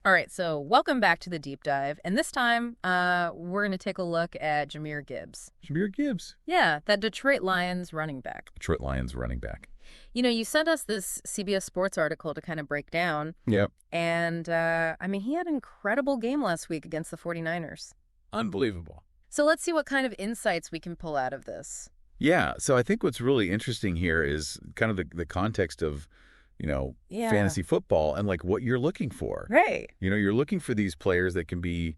All right, so welcome back to the deep dive. And this time, we're going to take a look at Jahmyr Gibbs. Jahmyr Gibbs. Yeah, that Detroit Lions running back. Detroit Lions running back. You know, you sent us this CBS Sports article to kind of break down. Yep. And, he had an incredible game last week against the 49ers. Unbelievable. So let's see what kind of insights we can pull out of this. Yeah, so I think what's really interesting here is kind of the context of, fantasy football and like what you're looking for. Right. You're looking for these players that can be,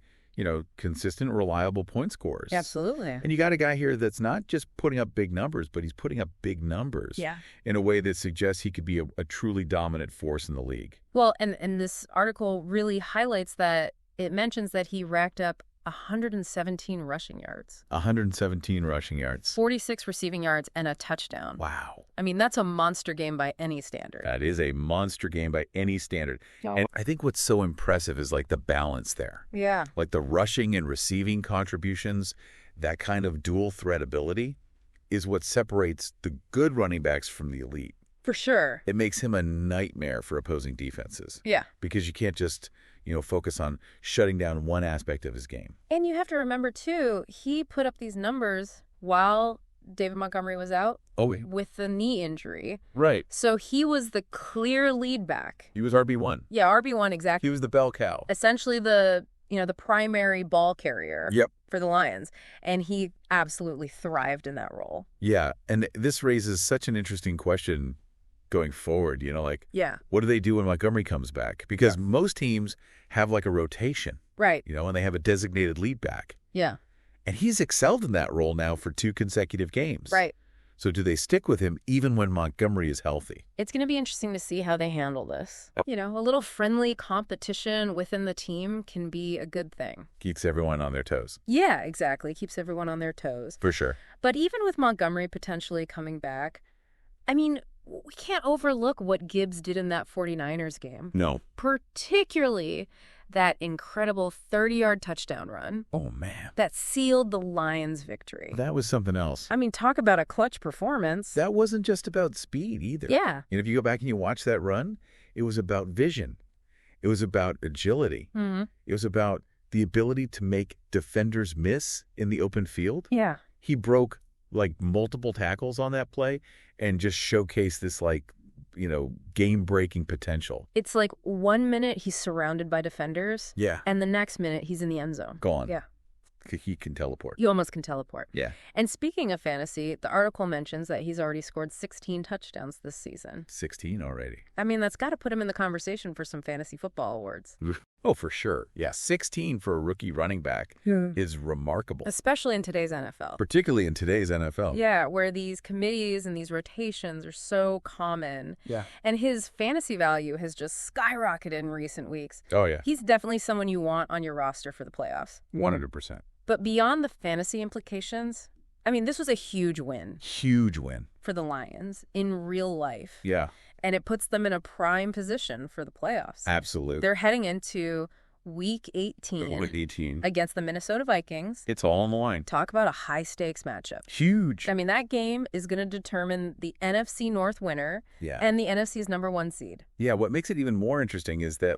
consistent, reliable point scorers. Absolutely. And you got a guy here that's not just putting up big numbers, but he's putting up big numbers in a way that suggests he could be a truly dominant force in the league. Well, and this article really highlights that. It mentions that he racked up 117 rushing yards. 117 rushing yards. 46 receiving yards and a touchdown. Wow. I mean, that's a monster game by any standard. That is a monster game by any standard. Oh. And I think what's so impressive is like the balance there. Yeah. Like the rushing and receiving contributions, that kind of dual threat ability is what separates the good running backs from the elite. For sure. It makes him a nightmare for opposing defenses. Yeah. Because you can't just, focus on shutting down one aspect of his game. And you have to remember, too, he put up these numbers while David Montgomery was out with the knee injury. Right. So he was the clear lead back. He was RB1. Yeah, RB1, exactly. He was the bell cow. Essentially the primary ball carrier for the Lions. And he absolutely thrived in that role. Yeah, and this raises such an interesting question going forward, what do they do when Montgomery comes back? Because most teams have like a rotation. Right. And they have a designated lead back. Yeah. And he's excelled in that role now for 2 consecutive games. Right. So do they stick with him even when Montgomery is healthy? It's going to be interesting to see how they handle this. A little friendly competition within the team can be a good thing. Keeps everyone on their toes. Yeah, exactly. Keeps everyone on their toes. For sure. But even with Montgomery potentially coming back, we can't overlook what Gibbs did in that 49ers game. No. Particularly that incredible 30-yard touchdown run. Oh, man. That sealed the Lions' victory. That was something else. Talk about a clutch performance. That wasn't just about speed either. Yeah. And if you go back and you watch that run, it was about vision. It was about agility. Mm-hmm. It was about the ability to make defenders miss in the open field. Yeah. He broke multiple tackles on that play and just showcased this game-breaking potential. It's like 1 minute he's surrounded by defenders. Yeah. And the next minute he's in the end zone. Gone. Yeah. He can teleport. You almost can teleport. Yeah. And speaking of fantasy, the article mentions that he's already scored 16 touchdowns this season. 16 already. That's got to put him in the conversation for some fantasy football awards. Oh, for sure. Yeah, 16 for a rookie running back is remarkable. Especially in today's NFL. Particularly in today's NFL. Yeah, where these committees and these rotations are so common. Yeah. And his fantasy value has just skyrocketed in recent weeks. Oh, yeah. He's definitely someone you want on your roster for the playoffs. 100%. But beyond the fantasy implications, this was a huge win. Huge win. For the Lions in real life. Yeah. And it puts them in a prime position for the playoffs. Absolutely. They're heading into Week 18. Week 18. Against the Minnesota Vikings. It's all on the line. Talk about a high-stakes matchup. Huge. That game is going to determine the NFC North winner and the NFC's #1 seed. Yeah, what makes it even more interesting is that,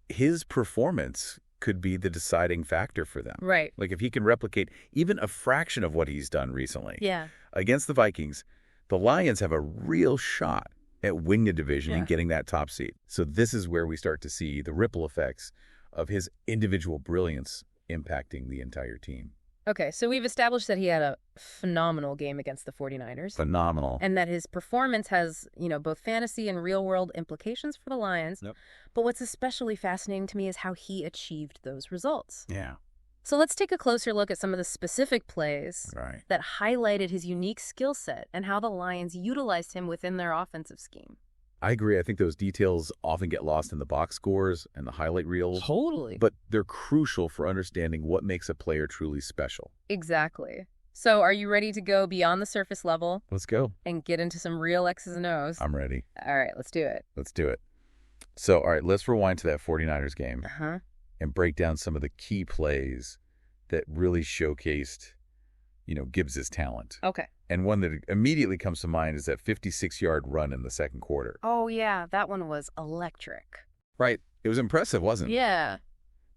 his performance could be the deciding factor for them. Right. If he can replicate even a fraction of what he's done recently. Yeah. Against the Vikings, the Lions have a real shot at winning the division and getting that top seed. So this is where we start to see the ripple effects of his individual brilliance impacting the entire team. Okay, so we've established that he had a phenomenal game against the 49ers. Phenomenal. And that his performance has, both fantasy and real-world implications for the Lions. Yep. But what's especially fascinating to me is how he achieved those results. Yeah. So let's take a closer look at some of the specific plays that highlighted his unique skill set and how the Lions utilized him within their offensive scheme. I agree. I think those details often get lost in the box scores and the highlight reels. Totally. But they're crucial for understanding what makes a player truly special. Exactly. So are you ready to go beyond the surface level? Let's go. And get into some real X's and O's? I'm ready. All right, let's do it. Let's do it. So, all right, let's rewind to that 49ers game Uh-huh. and break down some of the key plays that really showcased, Gibbs' talent. Okay. And one that immediately comes to mind is that 56-yard run in the second quarter. Oh, yeah, that one was electric. Right. It was impressive, wasn't it? Yeah.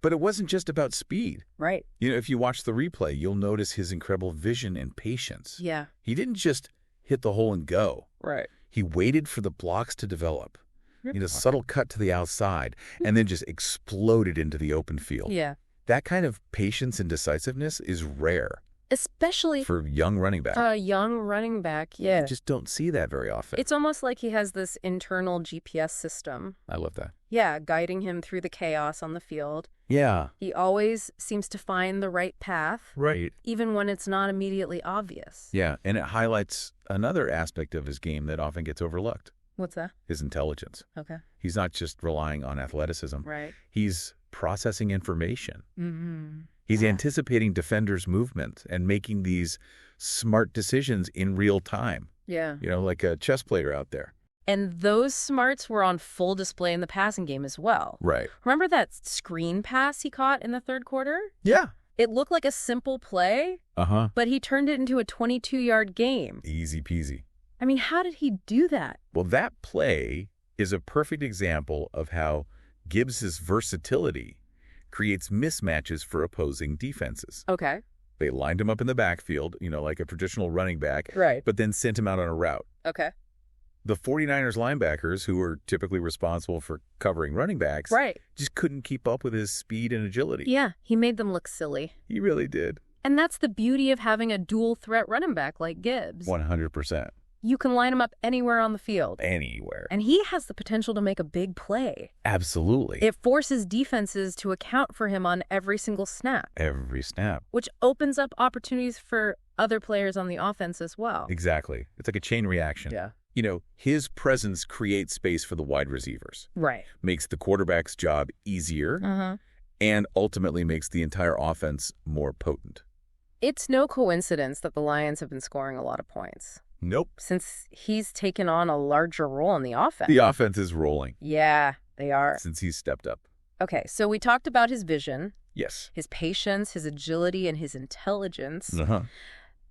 But it wasn't just about speed. Right. If you watch the replay, you'll notice his incredible vision and patience. Yeah. He didn't just hit the hole and go. Right. He waited for the blocks to develop. A subtle cut to the outside, and then just exploded into the open field. Yeah. That kind of patience and decisiveness is rare. Especially for young running back. A young running back, yeah. You just don't see that very often. It's almost like he has this internal GPS system. I love that. Yeah, guiding him through the chaos on the field. Yeah. He always seems to find the right path. Right. Even when it's not immediately obvious. Yeah, and it highlights another aspect of his game that often gets overlooked. What's that? His intelligence. Okay. He's not just relying on athleticism. Right. He's processing information. Mm-hmm. He's anticipating defenders' movement and making these smart decisions in real time. Yeah. Like a chess player out there. And those smarts were on full display in the passing game as well. Right. Remember that screen pass he caught in the third quarter? Yeah. It looked like a simple play, but he turned it into a 22-yard game. Easy peasy. I mean, how did he do that? Well, that play is a perfect example of how Gibbs's versatility creates mismatches for opposing defenses. Okay. They lined him up in the backfield, like a traditional running back, right, but then sent him out on a route. Okay. The 49ers linebackers, who were typically responsible for covering running backs, just couldn't keep up with his speed and agility. Yeah, he made them look silly. He really did. And that's the beauty of having a dual-threat running back like Gibbs. 100%. You can line him up anywhere on the field. Anywhere. And he has the potential to make a big play. Absolutely. It forces defenses to account for him on every single snap. Every snap. Which opens up opportunities for other players on the offense as well. Exactly. It's like a chain reaction. Yeah. His presence creates space for the wide receivers. Right. Makes the quarterback's job easier, and ultimately makes the entire offense more potent. It's no coincidence that the Lions have been scoring a lot of points. Nope. Since he's taken on a larger role in the offense. The offense is rolling. Yeah, they are. Since he's stepped up. Okay, so we talked about his vision. Yes. His patience, his agility, and his intelligence.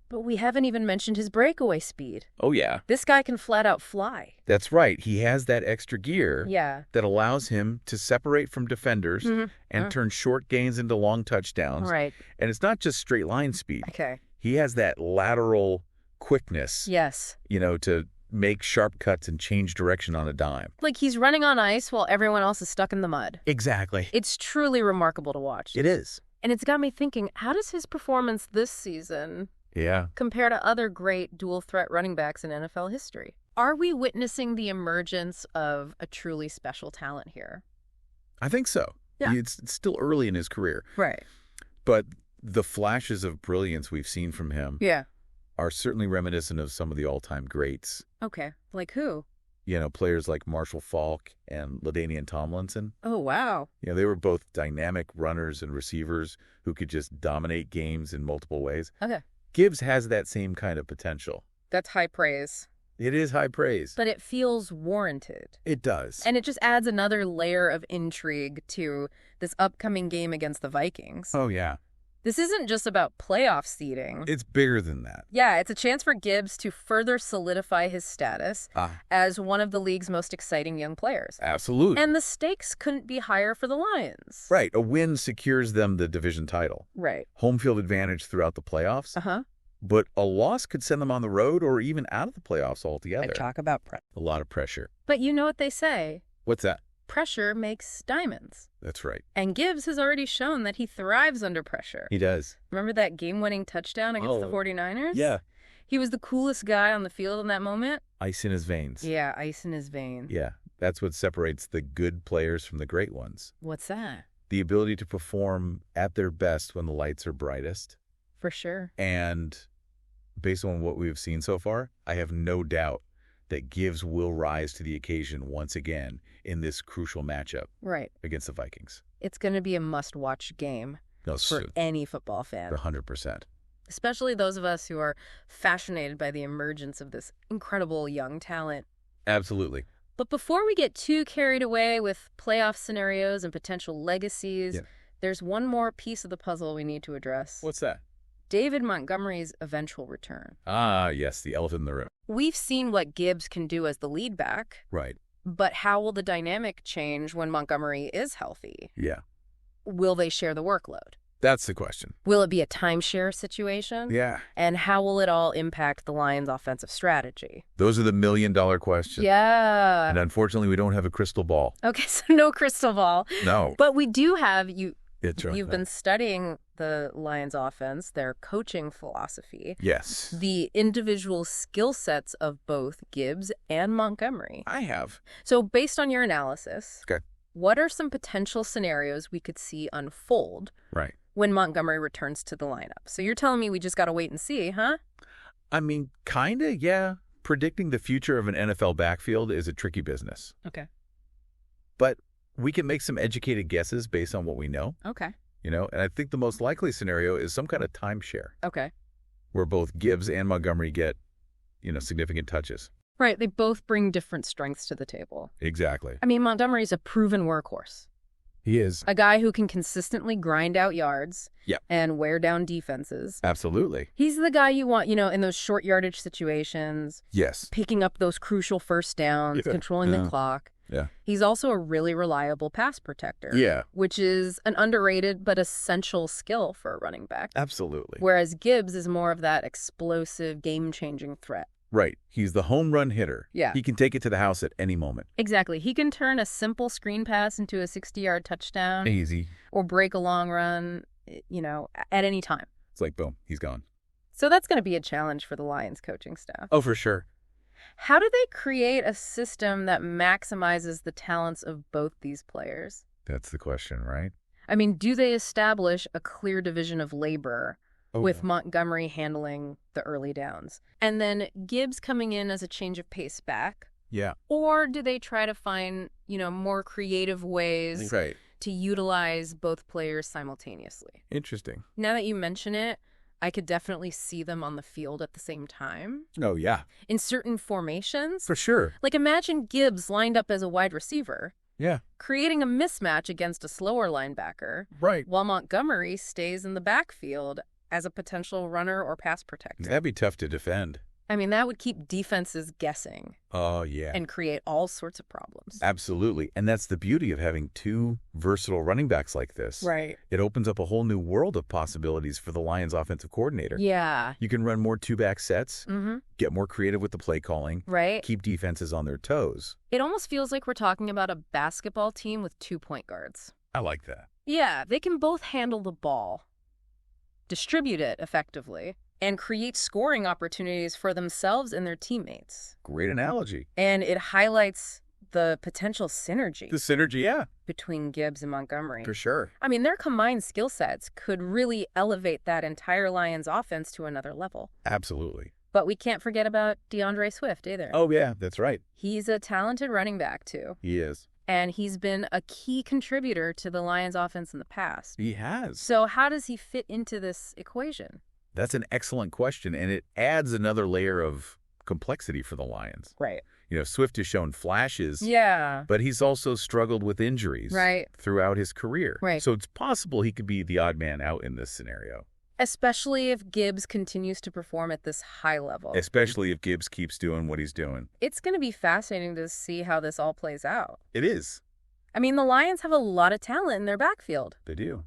But we haven't even mentioned his breakaway speed. Oh, yeah. This guy can flat out fly. That's right. He has that extra gear that allows him to separate from defenders and turn short gains into long touchdowns. Right. And it's not just straight line speed. Okay. He has that lateral quickness. Yes. To make sharp cuts and change direction on a dime. Like he's running on ice while everyone else is stuck in the mud. Exactly. It's truly remarkable to watch. It is. And it's got me thinking, how does his performance this season compare to other great dual-threat running backs in NFL history? Are we witnessing the emergence of a truly special talent here? I think so. Yeah. It's still early in his career. Right. But the flashes of brilliance we've seen from him are certainly reminiscent of some of the all-time greats. Okay. Like who? Players like Marshall Faulk and LaDainian Tomlinson. Oh, wow. They were both dynamic runners and receivers who could just dominate games in multiple ways. Okay. Gibbs has that same kind of potential. That's high praise. It is high praise. But it feels warranted. It does. And it just adds another layer of intrigue to this upcoming game against the Vikings. Oh, yeah. This isn't just about playoff seeding. It's bigger than that. Yeah, it's a chance for Gibbs to further solidify his status as one of the league's most exciting young players. Absolutely. And the stakes couldn't be higher for the Lions. Right. A win secures them the division title. Right. Home field advantage throughout the playoffs. But a loss could send them on the road or even out of the playoffs altogether. Talk about pressure. A lot of pressure. But you know what they say. What's that? Pressure makes diamonds. That's right. And Gibbs has already shown that he thrives under pressure. He does. Remember that game-winning touchdown against the 49ers? Yeah. He was the coolest guy on the field in that moment. Ice in his veins. Yeah, ice in his veins. Yeah. That's what separates the good players from the great ones. What's that? The ability to perform at their best when the lights are brightest. For sure. And based on what we've seen so far, I have no doubt that Gibbs will rise to the occasion once again in this crucial matchup against the Vikings. It's going to be a must-watch game for any football fan. 100%. Especially those of us who are fascinated by the emergence of this incredible young talent. Absolutely. But before we get too carried away with playoff scenarios and potential legacies, there's one more piece of the puzzle we need to address. What's that? David Montgomery's eventual return. Ah, yes, the elephant in the room. We've seen what Gibbs can do as the lead back. Right. But how will the dynamic change when Montgomery is healthy? Yeah. Will they share the workload? That's the question. Will it be a timeshare situation? Yeah. And how will it all impact the Lions' offensive strategy? Those are the million-dollar questions. Yeah. And unfortunately, we don't have a crystal ball. Okay, so no crystal ball. No. But we do have, you've right. been studying the Lions' offense, their coaching philosophy. Yes. The individual skill sets of both Gibbs and Montgomery. I have. So based on your analysis, Okay. what are some potential scenarios we could see unfold Right. when Montgomery returns to the lineup? So you're telling me we just got to wait and see, huh? I mean, kind of, yeah. Predicting the future of an NFL backfield is a tricky business. Okay. But we can make some educated guesses based on what we know. Okay. And I think the most likely scenario is some kind of timeshare. Okay. Where both Gibbs and Montgomery get, significant touches. Right. They both bring different strengths to the table. Exactly. I mean, Montgomery's a proven workhorse. He is. A guy who can consistently grind out yards Yep. and wear down defenses. Absolutely. He's the guy you want, in those short yardage situations. Yes. Picking up those crucial first downs, controlling the clock. Yeah. He's also a really reliable pass protector. Yeah. Which is an underrated but essential skill for a running back. Absolutely. Whereas Gibbs is more of that explosive, game-changing threat. Right. He's the home run hitter. Yeah. He can take it to the house at any moment. Exactly. He can turn a simple screen pass into a 60-yard touchdown. Easy. Or break a long run, at any time. It's like, boom, he's gone. So that's going to be a challenge for the Lions coaching staff. Oh, for sure. How do they create a system that maximizes the talents of both these players? That's the question, right? I mean, do they establish a clear division of labor with yeah. Montgomery handling the early downs and then Gibbs coming in as a change of pace back? Yeah. Or do they try to find, more creative ways to utilize both players simultaneously? Interesting. Now that you mention it, I could definitely see them on the field at the same time. Oh, yeah. In certain formations. For sure. Like imagine Gibbs lined up as a wide receiver. Yeah. Creating a mismatch against a slower linebacker. Right. While Montgomery stays in the backfield as a potential runner or pass protector. That'd be tough to defend. I mean, that would keep defenses guessing. Oh, yeah. And create all sorts of problems. Absolutely. And that's the beauty of having two versatile running backs like this. Right. It opens up a whole new world of possibilities for the Lions offensive coordinator. Yeah. You can run more two-back sets, get more creative with the play calling, right? Keep defenses on their toes. It almost feels like we're talking about a basketball team with 2 point guards. I like that. Yeah, they can both handle the ball, distribute it effectively, and create scoring opportunities for themselves and their teammates. Great analogy. And it highlights the potential synergy. The synergy, yeah. Between Gibbs and Montgomery. For sure. I mean, their combined skill sets could really elevate that entire Lions offense to another level. Absolutely. But we can't forget about DeAndre Swift either. Oh, yeah, that's right. He's a talented running back, too. He is. And he's been a key contributor to the Lions offense in the past. He has. So how does he fit into this equation? That's an excellent question, and it adds another layer of complexity for the Lions. Right. Swift has shown flashes. Yeah. But he's also struggled with injuries throughout his career. Right. So it's possible he could be the odd man out in this scenario. Especially if Gibbs continues to perform at this high level. Especially if Gibbs keeps doing what he's doing. It's going to be fascinating to see how this all plays out. It is. I mean, the Lions have a lot of talent in their backfield. They do.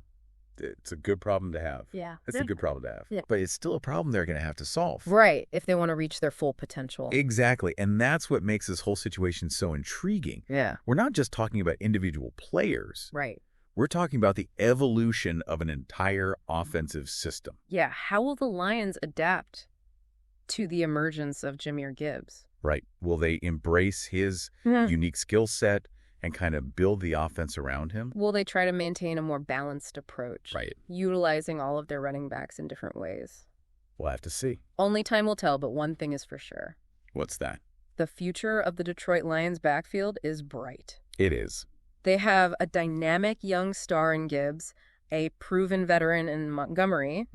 It's a good problem to have. Yeah. It's a good problem to have. Yeah. But it's still a problem they're going to have to solve. Right, if they want to reach their full potential. Exactly. And that's what makes this whole situation so intriguing. Yeah. We're not just talking about individual players. Right. We're talking about the evolution of an entire offensive system. Yeah. How will the Lions adapt to the emergence of Jahmyr Gibbs? Right. Will they embrace his unique skill set and kind of build the offense around him? Will they try to maintain a more balanced approach? Right. Utilizing all of their running backs in different ways? We'll have to see. Only time will tell, but one thing is for sure. What's that? The future of the Detroit Lions backfield is bright. It is. They have a dynamic young star in Gibbs, a proven veteran in Montgomery,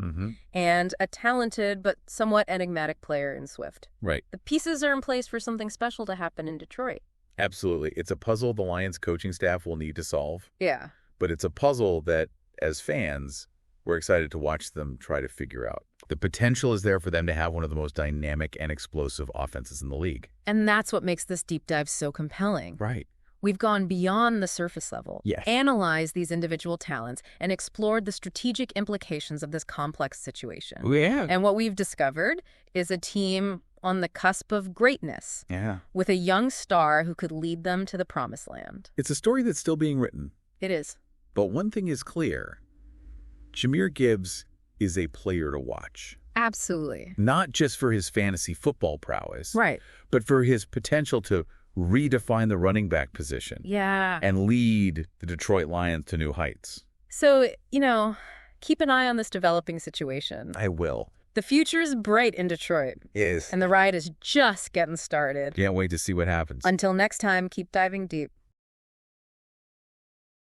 and a talented but somewhat enigmatic player in Swift. Right. The pieces are in place for something special to happen in Detroit. Absolutely. It's a puzzle the Lions coaching staff will need to solve. Yeah. But it's a puzzle that, as fans, we're excited to watch them try to figure out. The potential is there for them to have one of the most dynamic and explosive offenses in the league. And that's what makes this deep dive so compelling. Right. We've gone beyond the surface level, Yes. analyzed these individual talents, and explored the strategic implications of this complex situation. Yeah. And what we've discovered is a team on the cusp of greatness, with a young star who could lead them to the promised land. It's a story that's still being written. It is. But one thing is clear. Jahmyr Gibbs is a player to watch. Absolutely. Not just for his fantasy football prowess, Right. but for his potential to redefine the running back position. Yeah. And lead the Detroit Lions to new heights. So, keep an eye on this developing situation. I will. The future is bright in Detroit. Yes. And the ride is just getting started. Can't wait to see what happens. Until next time, keep diving deep.